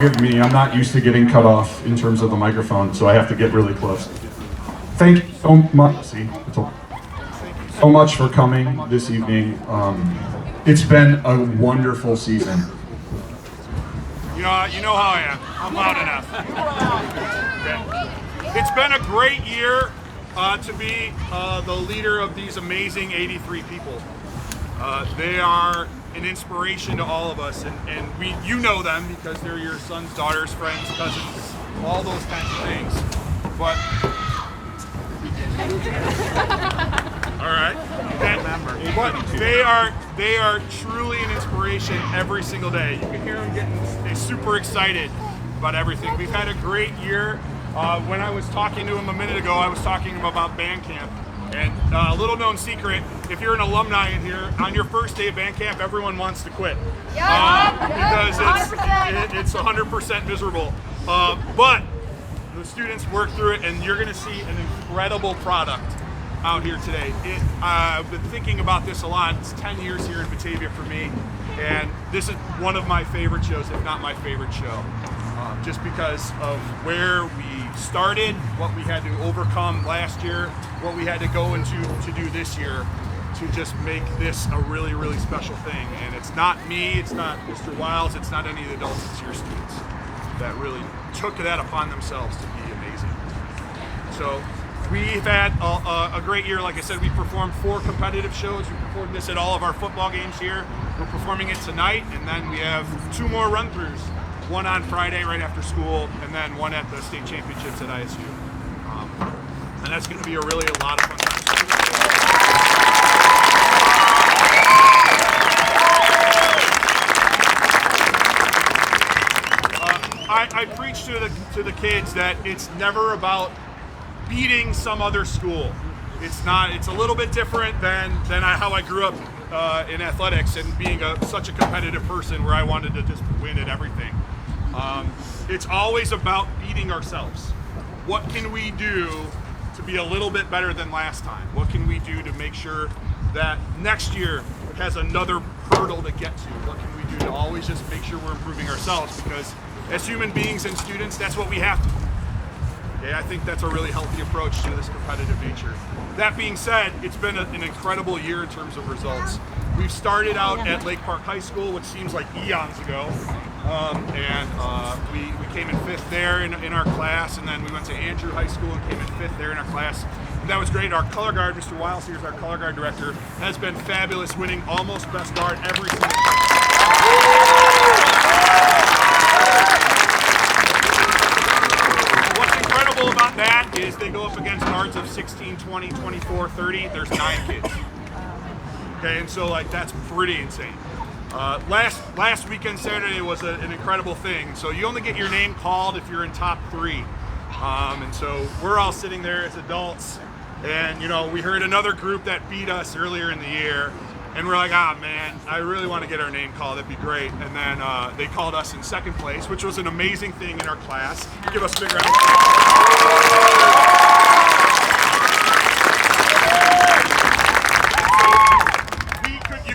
Forgive me, I'm not used to getting cut off in terms of the microphone, so I have to get really close. Thank you so much. So much for coming this evening. It's been a wonderful season. You know how I am. I'm loud enough. Okay. It's been a great year to be the leader of these amazing 83 people. They are an inspiration to all of us, and you know them because they're your sons, daughters, friends, cousins, all those kinds of things. But all right, but they are truly an inspiration every single day. You can hear them getting super excited about everything. We've had a great year. When I was talking to him a minute ago, I was talking to him about band camp. And a little known secret, if you're an alumni in here, on your first day of band camp, everyone wants to quit. Because it's 100% miserable. But the students work through it, and you're going to see an incredible product out here today. I've been thinking about this a lot. It's 10 years here in Batavia for me, and this is one of my favorite shows, if not my favorite show. Just because of where we started, what we had to overcome last year, what we had to go into to do this year to just make this a really, really special thing. And it's not me, it's not Mr. Wiles, it's not any of the adults, it's your students that really took that upon themselves to be amazing. So we've had a great year. Like I said, we performed 4 competitive shows. We performed this at all of our football games here. We're performing it tonight, and then we have 2 more run-throughs. One on Friday right after school, and then one at the state championships at ISU. And that's going to be a lot of fun time. I preach to the kids that it's never about beating some other school. It's not. It's a little bit different than how I grew up in athletics and being such a competitive person where I wanted to just win at everything. It's always about beating ourselves. What can we do to be a little bit better than last time? What can we do to make sure that next year has another hurdle to get to? What can we do to always just make sure we're improving ourselves? Because as human beings and students, that's what we have to do. Okay, I think that's a really healthy approach to this competitive nature. That being said, it's been an incredible year in terms of results. We've started out at Lake Park High School, which seems like eons ago. We came in 5th there in our class, and then we went to Andrew High School and came in 5th there in our class. And that was great. Our color guard, Mr. Wiles, here's our color guard director, has been fabulous, winning almost best guard every single time. What's incredible about that is they go up against guards of 16, 20, 24, 30. There's 9 kids. Okay, and so that's pretty insane. Last weekend, Saturday, was an incredible thing. So you only get your name called if you're in top 3. And so we're all sitting there as adults, and we heard another group that beat us earlier in the year, and we're like, man, I really want to get our name called. That'd be great. And then they called us in 2nd place, which was an amazing thing in our class. Give us a big round of applause.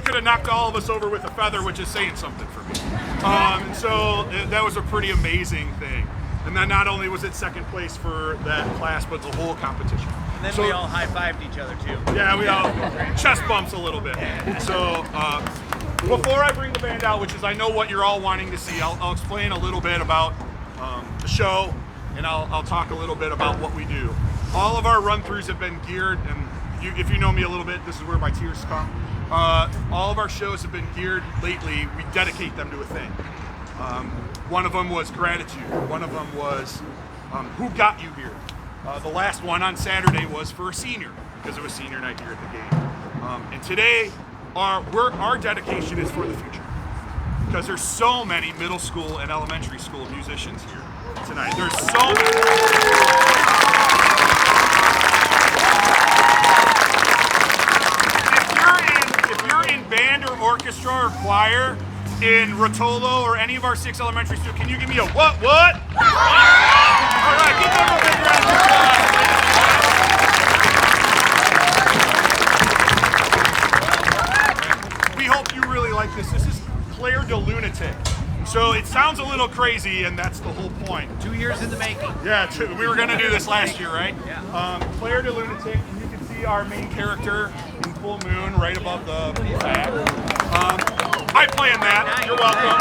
Could have knocked all of us over with a feather, which is saying something for me. And so that was a pretty amazing thing. And then not only was it 2nd place for that class, but the whole competition. And then we all high-fived each other too. Yeah, we all chest bumps a little bit. So before I bring the band out, which is I know what you're all wanting to see, I'll explain a little bit about the show, and I'll talk a little bit about what we do. All of our run-throughs have been geared, and if you know me a little bit, this is where my tears come. All of our shows have been geared lately. We dedicate them to a thing. One of them was gratitude. One of them was who got you here. The last one on Saturday was for a senior, because it was senior night here at the game. And today, our dedication is for the future, because there's so many middle school and elementary school musicians here tonight. There's so many. Band or orchestra or choir in Rotolo or any of our 6 elementary schools, can you give me a what? All right, give them a big round of applause. We hope you really like this. This is Claire de Lunatic. So it sounds a little crazy, and that's the whole point. 2 years in the making. Yeah, we were going to do this last year, right? Yeah. Claire de Lunatic, and you can see our main character in full moon right above the flag. I planned that. You're welcome.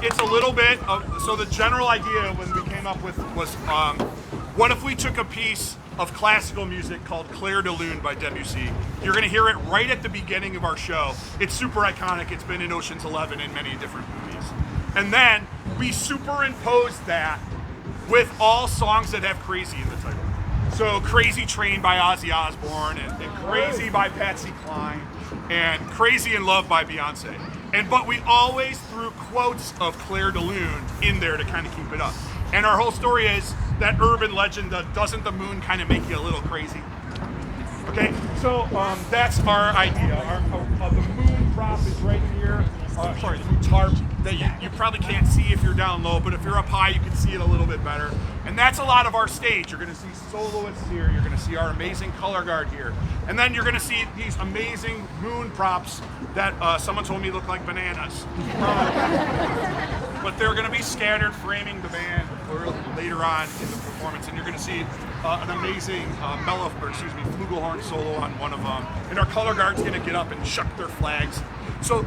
It's a little bit of, so the general idea when we came up with was, what if we took a piece of classical music called Claire de Lune by Debussy. You're going to hear it right at the beginning of our show. It's super iconic. It's been in Ocean's 11 in many different movies. And then we superimposed that with all songs that have crazy in the title. So Crazy Train by Ozzy Osbourne, and Crazy by Patsy Cline, and Crazy in Love by Beyonce. But we always threw quotes of Claire de Lune in there to kind of keep it up. And our whole story is that urban legend of doesn't the moon kind of make you a little crazy? Okay, so that's our idea. The moon prop is right here. Sorry, the moon tarp that you probably can't see if you're down low, but if you're up high, you can see it a little bit better. And that's a lot of our stage. You're going to see soloists here. You're going to see our amazing color guard here. And then you're going to see these amazing moon props that someone told me look like bananas. But they're going to be scattered, framing the band later on in the performance. And you're going to see an amazing flugelhorn solo on one of them. And our color guard's going to get up and chuck their flags. So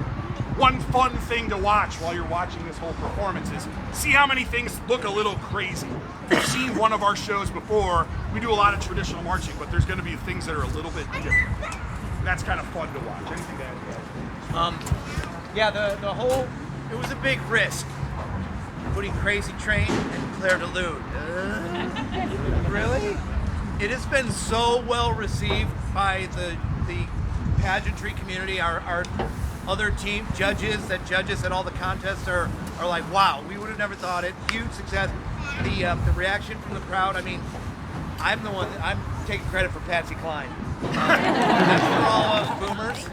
one fun thing to watch while you're watching this whole performance is see how many things look a little crazy. If you've seen one of our shows before, we do a lot of traditional marching, but there's going to be things that are a little bit different. And that's kind of fun to watch. Anything to add? Yeah, the whole, it was a big risk. Putting Crazy Train and Claire de Lune. Really? It has been so well received by the pageantry community. Our other team judges that judge us at all the contests are like, wow, we would have never thought it. Huge success. The reaction from the crowd. I mean, I'm taking credit for Patsy Cline. That's for all us boomers.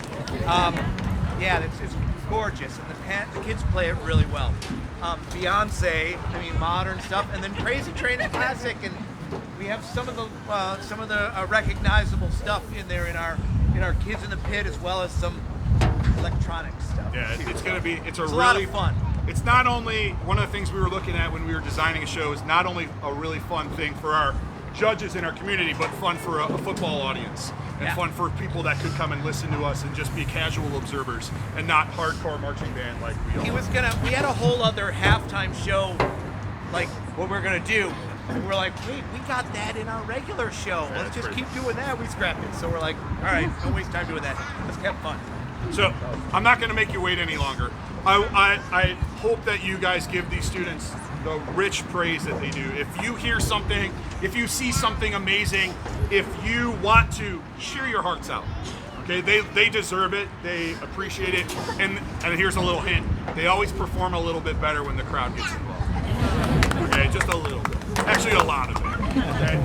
Yeah, it's gorgeous, and the kids play it really well. Beyonce, I mean, modern stuff, and then Crazy Train is classic, and we have some of the recognizable stuff in there in our Kids in the Pit, as well as some electronic stuff. Yeah, it's going to be it's a lot really of fun. It's not only one of the things we were looking at when we were designing a show is not only a really fun thing for our judges in our community, but fun for a football audience. And fun for people that could come and listen to us and just be casual observers and not hardcore marching band like we are. We had a whole other halftime show, like what we're gonna do. And we're like, wait, we got that in our regular show. Yeah, Let's just crazy. keep doing that. We scrapped it. So we're like, all right, don't waste time doing that. Let's have fun. So I'm not going to make you wait any longer. I hope that you guys give these students the rich praise that they do. If you hear something, if you see something amazing, if you want to, share your hearts out. Okay, they deserve it. They appreciate it. And here's a little hint: they always perform a little bit better when the crowd gets involved. Okay, just a little bit. Actually, a lot of it. Okay.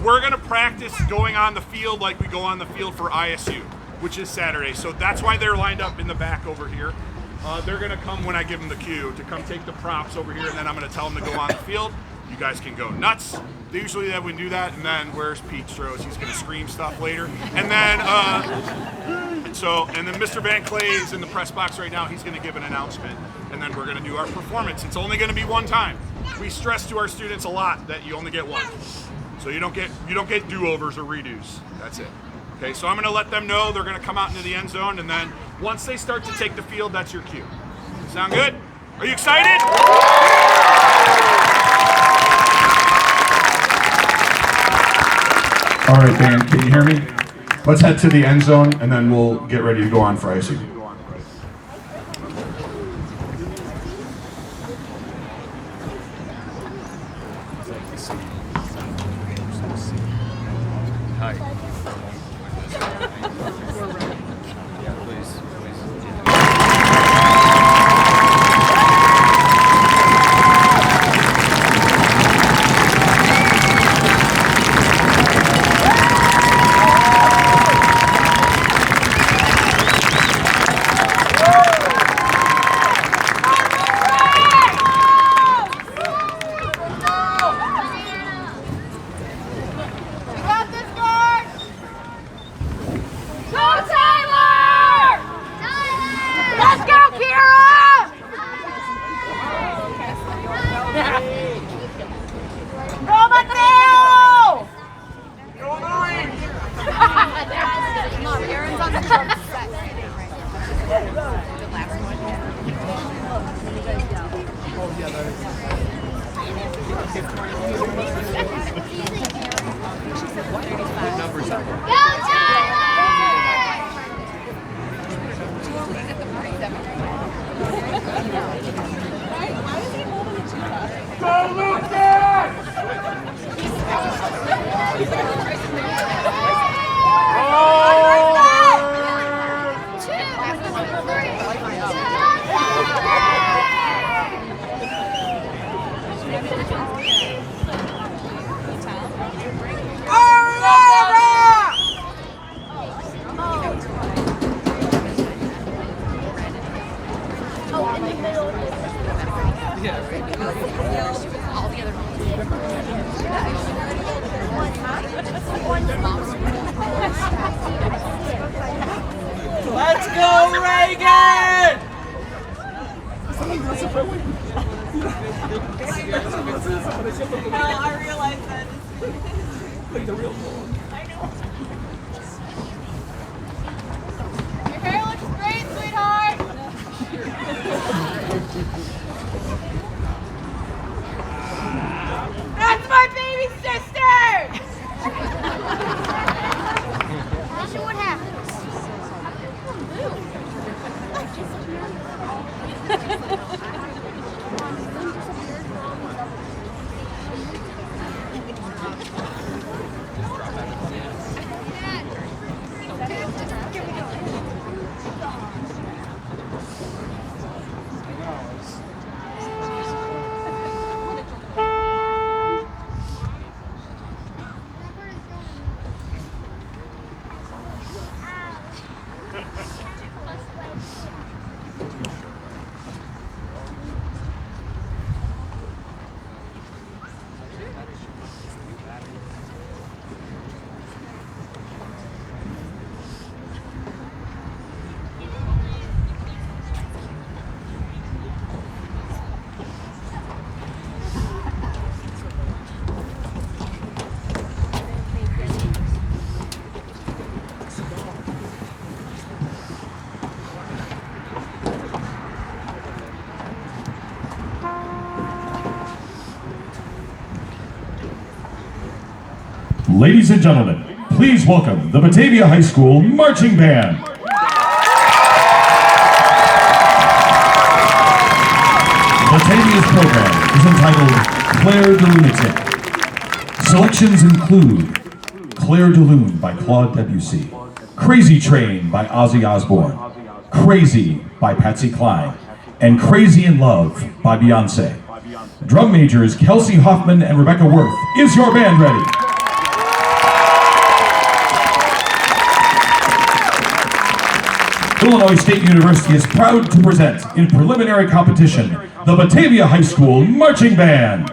We're gonna practice going on the field like we go on the field for ISU, which is Saturday. So that's why they're lined up in the back over here. They're gonna come when I give them the cue to come take the props over here, and then I'm gonna tell them to go on the field. You guys can go nuts. Usually that we do that, and then where's Pete Strohs? He's gonna scream stuff later. And then Mr. Van Clay is in the press box right now. He's gonna give an announcement, and then we're gonna do our performance. It's only gonna be one time. We stress to our students a lot that you only get one. So you don't get do-overs or redos. That's it. Okay, so I'm going to let them know they're going to come out into the end zone, and then once they start to take the field, that's your cue. Sound good? Are you excited? All right, band, can you hear me? Let's head to the end zone, and then we'll get ready to go on for ISU. Let's go, Reagan! I realize that. Like the real one. I know. Your hair looks great, sweetheart! That's my baby sister! This is what happens. Ladies and gentlemen, please welcome the Batavia High School Marching Band. Batavia's program is entitled Claire de Lunatic. Selections include Claire de Lune by Claude Debussy, Crazy Train by Ozzy Osbourne, Crazy by Patsy Cline, and Crazy in Love by Beyonce. Drum majors Kelsey Hoffman and Rebecca Worth. Is your band ready? Illinois State University is proud to present in preliminary competition the Batavia High School Marching Band.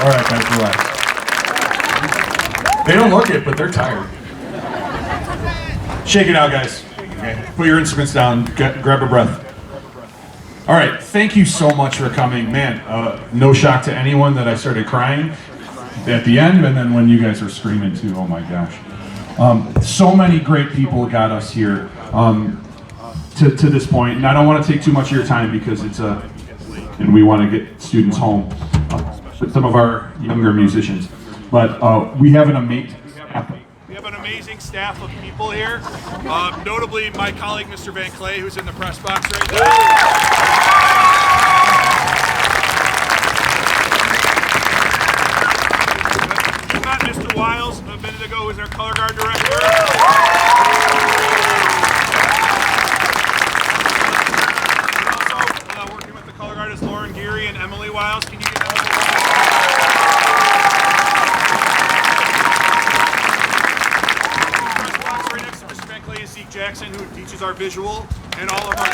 All right, guys, relax. They don't look it, but they're tired. Shake it out, guys. Okay. Put your instruments down. Grab a breath. All right. Thank you so much for coming. Man, no shock to anyone that I started crying at the end, and then when you guys were screaming too. Oh my gosh. So many great people got us here to this point, and I don't want to take too much of your time because it's and we want to get students home. Some of our younger musicians, but we have an amazing staff. We have an amazing staff of people here, notably my colleague Mr. Van Clay, who's in the press box right there. We met Mr. Wiles a minute ago, who's our color guard director. Also working with the color guard is Lauren Geary and Emily Wiles. Can you get them? Zeke Jackson, who teaches our visual, and all of our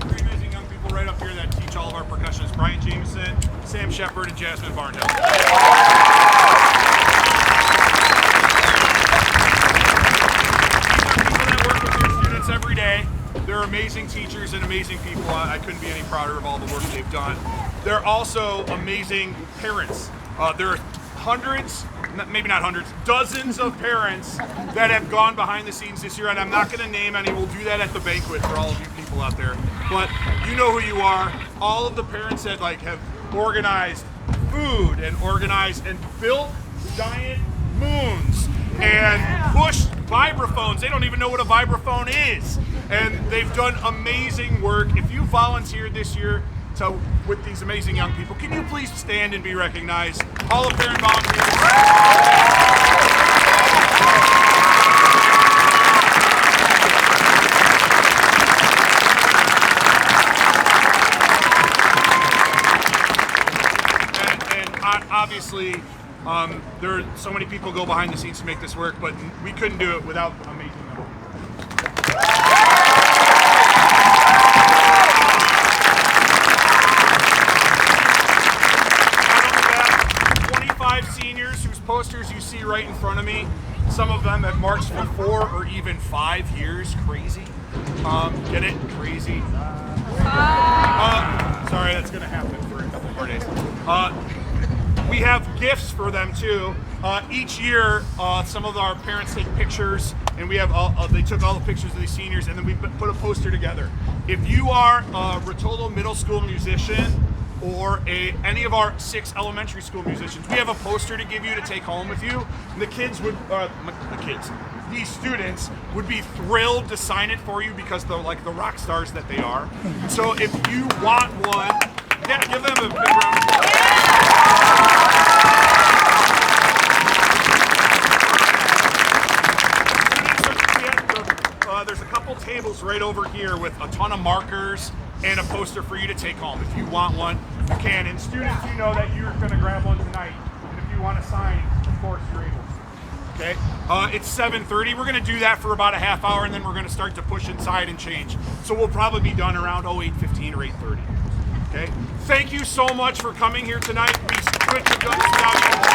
three amazing young people right up here that teach all of our percussionists: Brian Jameson, Sam Shepard, and Jasmine Barnhill. These are people that work with your students every day. They're amazing teachers and amazing people. I couldn't be any prouder of all the work they've done. They're also amazing parents. There are hundreds, maybe not hundreds, dozens of parents that have gone behind the scenes this year, and I'm not going to name any. We'll do that at the banquet for all of you people out there. But you know who you are. All of the parents that have organized food and organized and built giant moons and pushed vibraphones. They don't even know what a vibraphone is, and they've done amazing work. If you volunteered this year with these amazing young people, can you please stand and be recognized? All of parent volunteers. And obviously, there are so many people go behind the scenes to make this work, but we couldn't do it without amazing them. 25 seniors whose posters you see right in front of me. Some of them have marched for 4 or even 5 years. Crazy. Get it? Crazy. Sorry, that's going to happen for a couple more days. We have gifts for them too. Each year, some of our parents take pictures, and we have they took all the pictures of these seniors, and then we put a poster together. If you are a Rotolo Middle School musician or any of our 6 elementary school musicians, we have a poster to give you to take home with you. And these students would be thrilled to sign it for you because they're like the rock stars that they are. So if you want one, yeah, give them a big round of applause. There's a couple tables right over here with a ton of markers and a poster for you to take home. If you want one, you can. And students, you know that you're going to grab one tonight. And if you want to sign, of course, you're able to. Okay? It's 7:30. We're going to do that for about a half hour, and then we're going to start to push inside and change. So we'll probably be done around 8:15 or 8:30. Okay? Thank you so much for coming here tonight. We couldn't have done this without you.